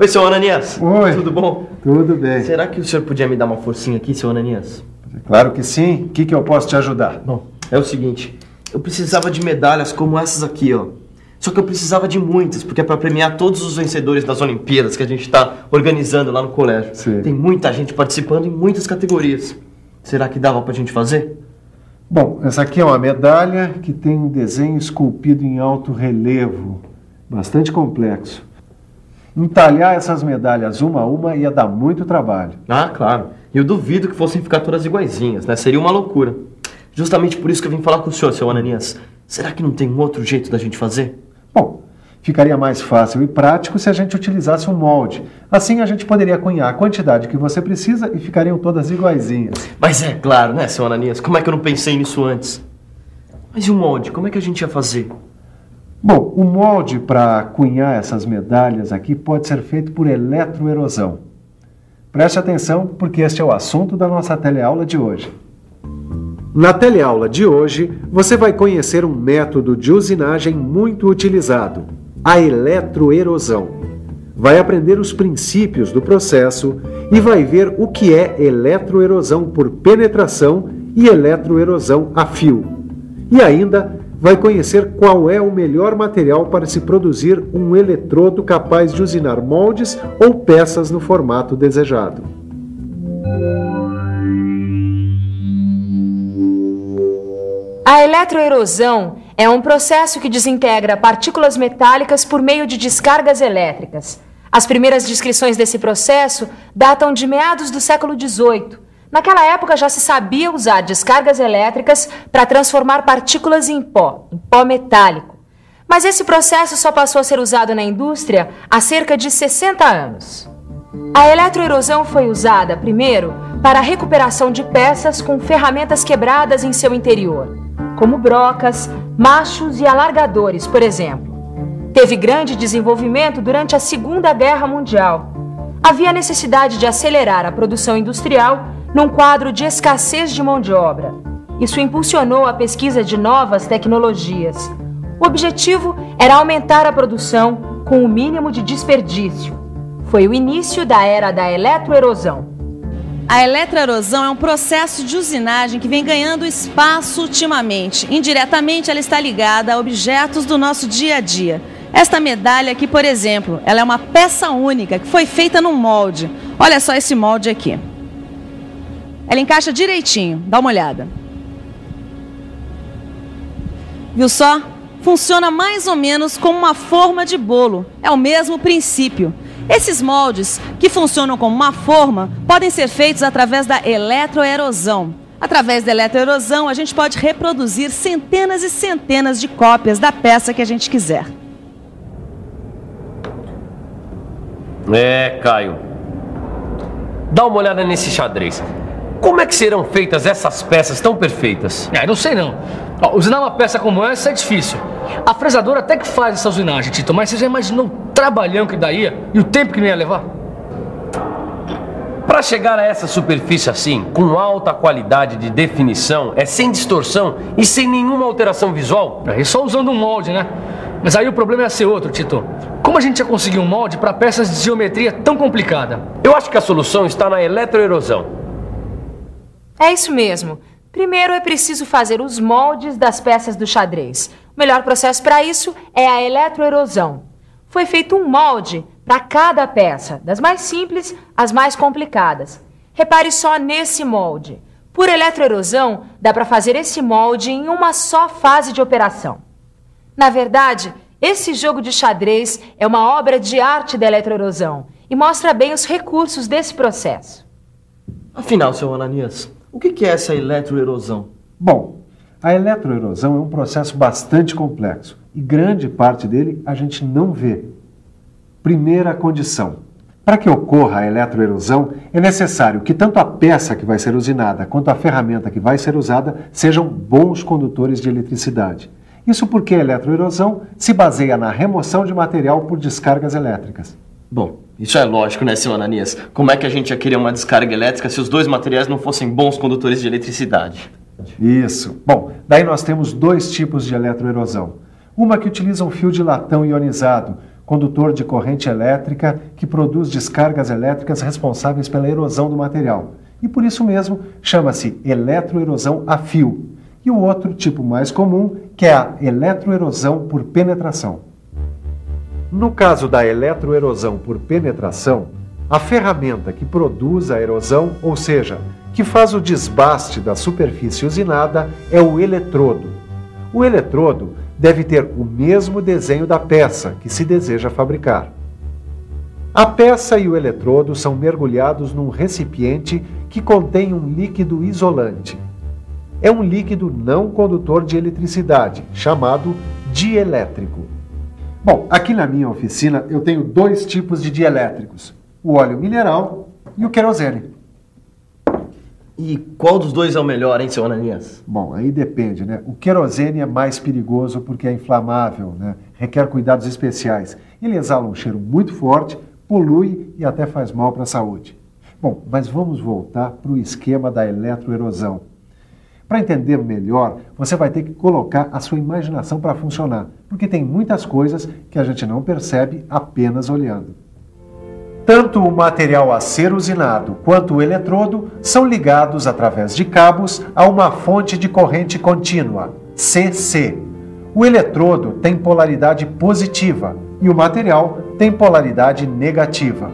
Oi, seu Ananias. Oi. Tudo bom? Tudo bem. Será que o senhor podia me dar uma forcinha aqui, seu Ananias? Claro que sim. O que eu posso te ajudar? Bom, é o seguinte. Eu precisava de medalhas como essas aqui, ó. Só que eu precisava de muitas, porque é para premiar todos os vencedores das Olimpíadas que a gente está organizando lá no colégio. Sim. Tem muita gente participando em muitas categorias. Será que dava pra gente fazer? Bom, essa aqui é uma medalha que tem um desenho esculpido em alto relevo, bastante complexo. Entalhar essas medalhas uma a uma ia dar muito trabalho. Ah, claro. Eu duvido que fossem ficar todas iguaizinhas, né? Seria uma loucura. Justamente por isso que eu vim falar com o senhor, seu Ananias. Será que não tem um outro jeito da gente fazer? Bom, ficaria mais fácil e prático se a gente utilizasse um molde. Assim a gente poderia cunhar a quantidade que você precisa e ficariam todas iguaizinhas. Mas é claro, né, seu Ananias? Como é que eu não pensei nisso antes? Mas e o molde? Como é que a gente ia fazer? Bom, o molde para cunhar essas medalhas aqui pode ser feito por eletroerosão. Preste atenção, porque este é o assunto da nossa teleaula de hoje. Na teleaula de hoje, você vai conhecer um método de usinagem muito utilizado, a eletroerosão. Vai aprender os princípios do processo e vai ver o que é eletroerosão por penetração e eletroerosão a fio. E ainda vai conhecer qual é o melhor material para se produzir um eletrodo capaz de usinar moldes ou peças no formato desejado. A eletroerosão é um processo que desintegra partículas metálicas por meio de descargas elétricas. As primeiras descrições desse processo datam de meados do século XVIII. Naquela época já se sabia usar descargas elétricas para transformar partículas em pó metálico. Mas esse processo só passou a ser usado na indústria há cerca de 60 anos. A eletroerosão foi usada, primeiro, para a recuperação de peças com ferramentas quebradas em seu interior, como brocas, machos e alargadores, por exemplo. Teve grande desenvolvimento durante a Segunda Guerra Mundial. Havia necessidade de acelerar a produção industrial num quadro de escassez de mão de obra. Isso impulsionou a pesquisa de novas tecnologias. O objetivo era aumentar a produção com o mínimo de desperdício. Foi o início da era da eletroerosão. A eletroerosão é um processo de usinagem que vem ganhando espaço ultimamente. Indiretamente, ela está ligada a objetos do nosso dia a dia. Esta medalha aqui, por exemplo, ela é uma peça única que foi feita num molde. Olha só esse molde aqui. Ela encaixa direitinho, dá uma olhada. Viu só? Funciona mais ou menos como uma forma de bolo. É o mesmo princípio. Esses moldes, que funcionam como uma forma, podem ser feitos através da eletroerosão. Através da eletroerosão, a gente pode reproduzir centenas e centenas de cópias da peça que a gente quiser. Caio, dá uma olhada nesse xadrez. Como é que serão feitas essas peças tão perfeitas? Não sei não. Usinar uma peça como essa é difícil. A fresadora até que faz essa usinagem, Tito, mas você já imaginou o trabalhão que daria e o tempo que não ia levar? Para chegar a essa superfície assim, com alta qualidade de definição, sem distorção e sem nenhuma alteração visual? É só usando um molde, né? Mas aí o problema ia ser outro, Tito. Como a gente ia conseguir um molde para peças de geometria tão complicada? Eu acho que a solução está na eletroerosão. É isso mesmo. Primeiro é preciso fazer os moldes das peças do xadrez. O melhor processo para isso é a eletroerosão. Foi feito um molde para cada peça, das mais simples às mais complicadas. Repare só nesse molde. Por eletroerosão, dá para fazer esse molde em uma só fase de operação. Na verdade, esse jogo de xadrez é uma obra de arte da eletroerosão e mostra bem os recursos desse processo. Afinal, seu Ananias, o que é essa eletroerosão? Bom, a eletroerosão é um processo bastante complexo e grande parte dele a gente não vê. Primeira condição. Para que ocorra a eletroerosão, é necessário que tanto a peça que vai ser usinada quanto a ferramenta que vai ser usada sejam bons condutores de eletricidade. Isso porque a eletroerosão se baseia na remoção de material por descargas elétricas. Bom, isso é lógico, né, seu Ananias? Como é que a gente ia querer uma descarga elétrica se os dois materiais não fossem bons condutores de eletricidade? Isso. Bom, daí nós temos dois tipos de eletroerosão. Uma que utiliza um fio de latão ionizado, condutor de corrente elétrica que produz descargas elétricas responsáveis pela erosão do material. E por isso mesmo chama-se eletroerosão a fio. E o outro tipo mais comum, que é a eletroerosão por penetração. No caso da eletroerosão por penetração, a ferramenta que produz a erosão, ou seja, que faz o desbaste da superfície usinada, é o eletrodo. O eletrodo deve ter o mesmo desenho da peça que se deseja fabricar. A peça e o eletrodo são mergulhados num recipiente que contém um líquido isolante. É um líquido não condutor de eletricidade, chamado dielétrico. Bom, aqui na minha oficina eu tenho dois tipos de dielétricos, o óleo mineral e o querosene. E qual dos dois é o melhor, hein, seu Ananias? Bom, aí depende, né? O querosene é mais perigoso porque é inflamável, né? Requer cuidados especiais. Ele exala um cheiro muito forte, polui e até faz mal para a saúde. Bom, mas vamos voltar para o esquema da eletroerosão. Para entender melhor, você vai ter que colocar a sua imaginação para funcionar, porque tem muitas coisas que a gente não percebe apenas olhando. Tanto o material a ser usinado quanto o eletrodo são ligados através de cabos a uma fonte de corrente contínua, CC. O eletrodo tem polaridade positiva e o material tem polaridade negativa.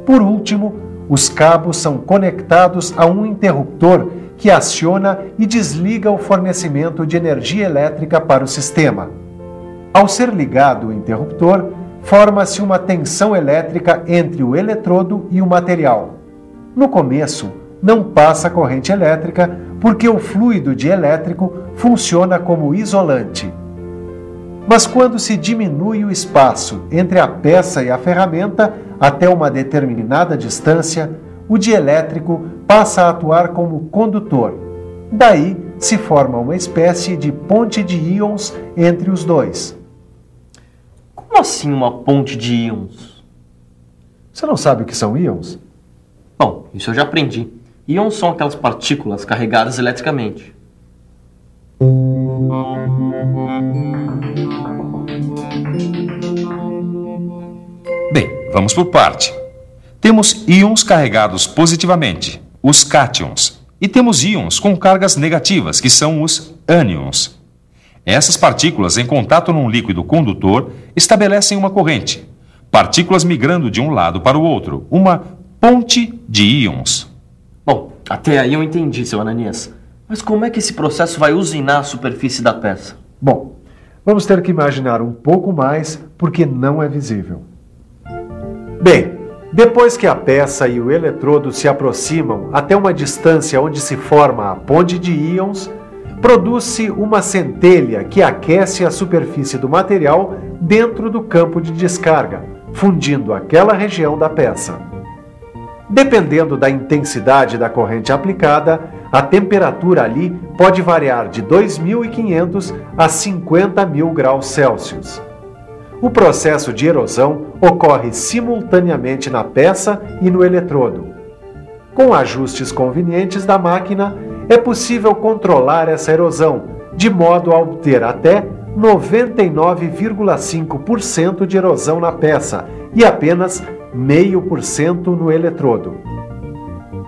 Por último, os cabos são conectados a um interruptor que aciona e desliga o fornecimento de energia elétrica para o sistema. Ao ser ligado o interruptor, forma-se uma tensão elétrica entre o eletrodo e o material. No começo, não passa corrente elétrica porque o fluido dielétrico funciona como isolante. Mas quando se diminui o espaço entre a peça e a ferramenta até uma determinada distância, o dielétrico passa a atuar como condutor. Daí se forma uma espécie de ponte de íons entre os dois. Como assim uma ponte de íons? Você não sabe o que são íons? Bom, isso eu já aprendi. Íons são aquelas partículas carregadas eletricamente. Bem, vamos por parte. Temos íons carregados positivamente, os cátions, e temos íons com cargas negativas, que são os ânions. Essas partículas, em contato num líquido condutor, estabelecem uma corrente. Partículas migrando de um lado para o outro, uma ponte de íons. Bom, até aí eu entendi, seu Ananias. Mas como é que esse processo vai usinar a superfície da peça? Bom, vamos ter que imaginar um pouco mais, porque não é visível. Bem, depois que a peça e o eletrodo se aproximam até uma distância onde se forma a ponte de íons, produz-se uma centelha que aquece a superfície do material dentro do campo de descarga, fundindo aquela região da peça. Dependendo da intensidade da corrente aplicada, a temperatura ali pode variar de 2.500 a 50.000 graus Celsius. O processo de erosão ocorre simultaneamente na peça e no eletrodo. Com ajustes convenientes da máquina, é possível controlar essa erosão, de modo a obter até 99,5% de erosão na peça e apenas 0,5% no eletrodo.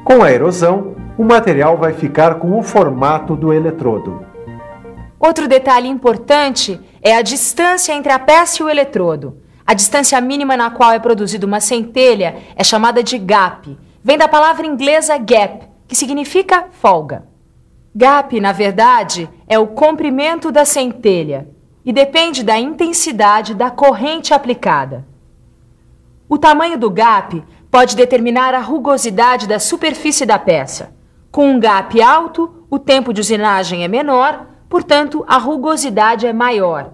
Com a erosão, o material vai ficar com o formato do eletrodo. Outro detalhe importante é a distância entre a peça e o eletrodo. A distância mínima na qual é produzida uma centelha é chamada de gap. Vem da palavra inglesa gap, que significa folga. Gap, na verdade, é o comprimento da centelha e depende da intensidade da corrente aplicada. O tamanho do gap pode determinar a rugosidade da superfície da peça. Com um gap alto, o tempo de usinagem é menor, portanto, a rugosidade é maior.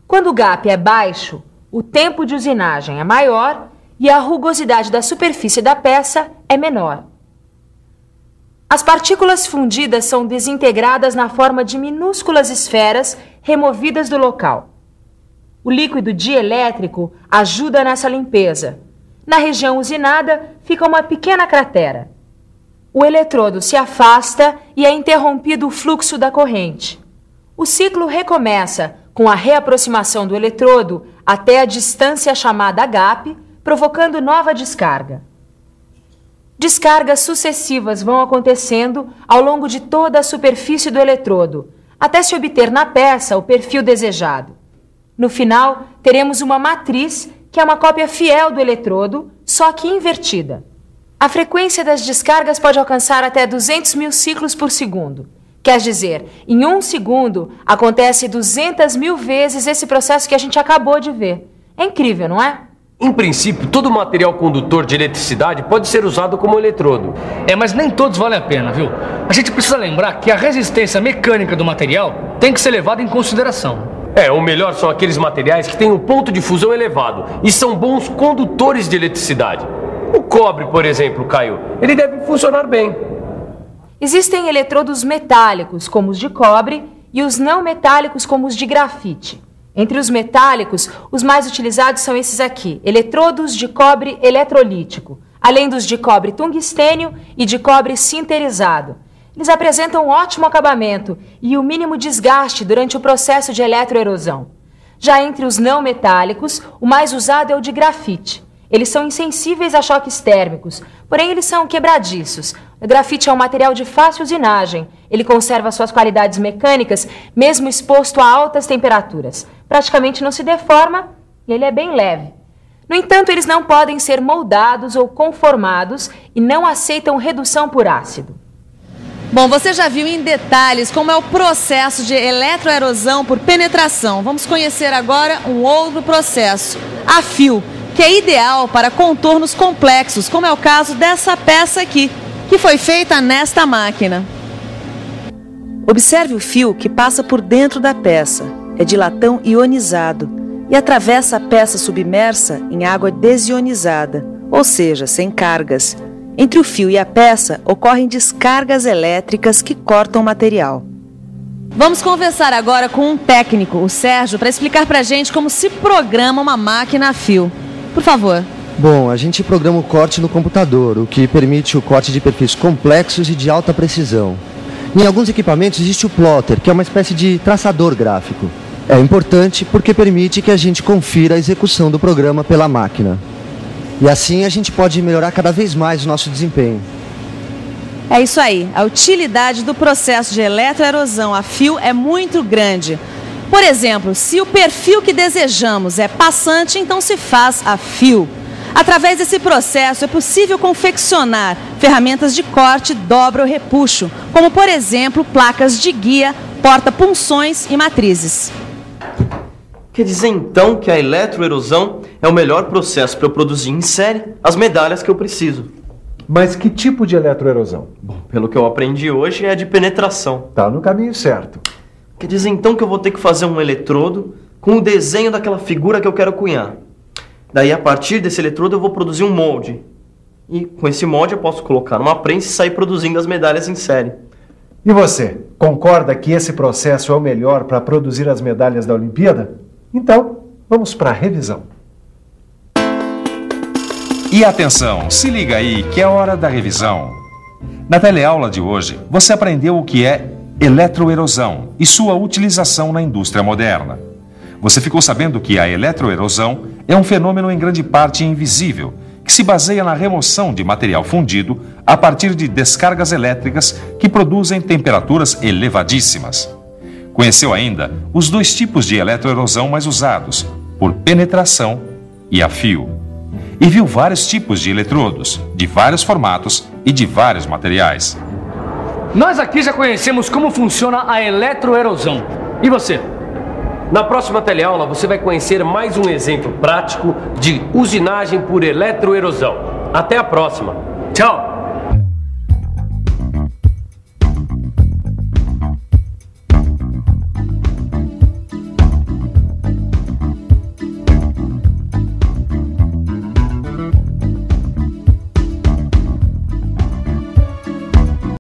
Quando o gap é baixo, o tempo de usinagem é maior e a rugosidade da superfície da peça é menor. As partículas fundidas são desintegradas na forma de minúsculas esferas removidas do local. O líquido dielétrico ajuda nessa limpeza. Na região usinada fica uma pequena cratera. O eletrodo se afasta e é interrompido o fluxo da corrente. O ciclo recomeça com a reaproximação do eletrodo até a distância chamada gap, provocando nova descarga. Descargas sucessivas vão acontecendo ao longo de toda a superfície do eletrodo, até se obter na peça o perfil desejado. No final, teremos uma matriz, que é uma cópia fiel do eletrodo, só que invertida. A frequência das descargas pode alcançar até 200 mil ciclos por segundo. Quer dizer, em 1 segundo, acontece 200 mil vezes esse processo que a gente acabou de ver. É incrível, não é? Em princípio, todo material condutor de eletricidade pode ser usado como eletrodo. Mas nem todos valem a pena, viu? A gente precisa lembrar que a resistência mecânica do material tem que ser levada em consideração. O melhor são aqueles materiais que têm um ponto de fusão elevado e são bons condutores de eletricidade. O cobre, por exemplo, Caio, ele deve funcionar bem. Existem eletrodos metálicos, como os de cobre, e os não metálicos, como os de grafite. Entre os metálicos, os mais utilizados são esses aqui, eletrodos de cobre eletrolítico, além dos de cobre tungstênio e de cobre sinterizado. Eles apresentam um ótimo acabamento e o mínimo desgaste durante o processo de eletroerosão. Já entre os não metálicos, o mais usado é o de grafite. Eles são insensíveis a choques térmicos, porém eles são quebradiços. O grafite é um material de fácil usinagem. Ele conserva suas qualidades mecânicas, mesmo exposto a altas temperaturas. Praticamente não se deforma e ele é bem leve. No entanto, eles não podem ser moldados ou conformados e não aceitam redução por ácido. Bom, você já viu em detalhes como é o processo de eletroerosão por penetração. Vamos conhecer agora um outro processo, a fio, que é ideal para contornos complexos, como é o caso dessa peça aqui, que foi feita nesta máquina. Observe o fio que passa por dentro da peça. É de latão ionizado e atravessa a peça submersa em água desionizada, ou seja, sem cargas. Entre o fio e a peça ocorrem descargas elétricas que cortam o material. Vamos conversar agora com um técnico, o Sérgio, para explicar para a gente como se programa uma máquina a fio. Por favor. Bom, a gente programa o corte no computador, o que permite o corte de perfis complexos e de alta precisão. Em alguns equipamentos existe o plotter, que é uma espécie de traçador gráfico. É importante porque permite que a gente confira a execução do programa pela máquina. E assim a gente pode melhorar cada vez mais o nosso desempenho. É isso aí. A utilidade do processo de eletroerosão a fio é muito grande. Por exemplo, se o perfil que desejamos é passante, então se faz a fio. Através desse processo é possível confeccionar ferramentas de corte, dobra ou repuxo, como por exemplo placas de guia, porta-punções e matrizes. Quer dizer então que a eletroerosão é o melhor processo para eu produzir em série as medalhas que eu preciso. Mas que tipo de eletroerosão? Bom, pelo que eu aprendi hoje é de penetração. Tá no caminho certo. Quer dizer então que eu vou ter que fazer um eletrodo com o desenho daquela figura que eu quero cunhar. Daí a partir desse eletrodo eu vou produzir um molde. E com esse molde eu posso colocar numa prensa e sair produzindo as medalhas em série. E você, concorda que esse processo é o melhor para produzir as medalhas da Olimpíada? Então, vamos para a revisão. E atenção, se liga aí que é hora da revisão. Na teleaula de hoje, você aprendeu o que é eletroerosão e sua utilização na indústria moderna. Você ficou sabendo que a eletroerosão é um fenômeno em grande parte invisível, que se baseia na remoção de material fundido a partir de descargas elétricas que produzem temperaturas elevadíssimas. Conheceu ainda os dois tipos de eletroerosão mais usados, por penetração e a fio. E viu vários tipos de eletrodos, de vários formatos e de vários materiais. Nós aqui já conhecemos como funciona a eletroerosão. E você? Na próxima teleaula você vai conhecer mais um exemplo prático de usinagem por eletroerosão. Até a próxima. Tchau!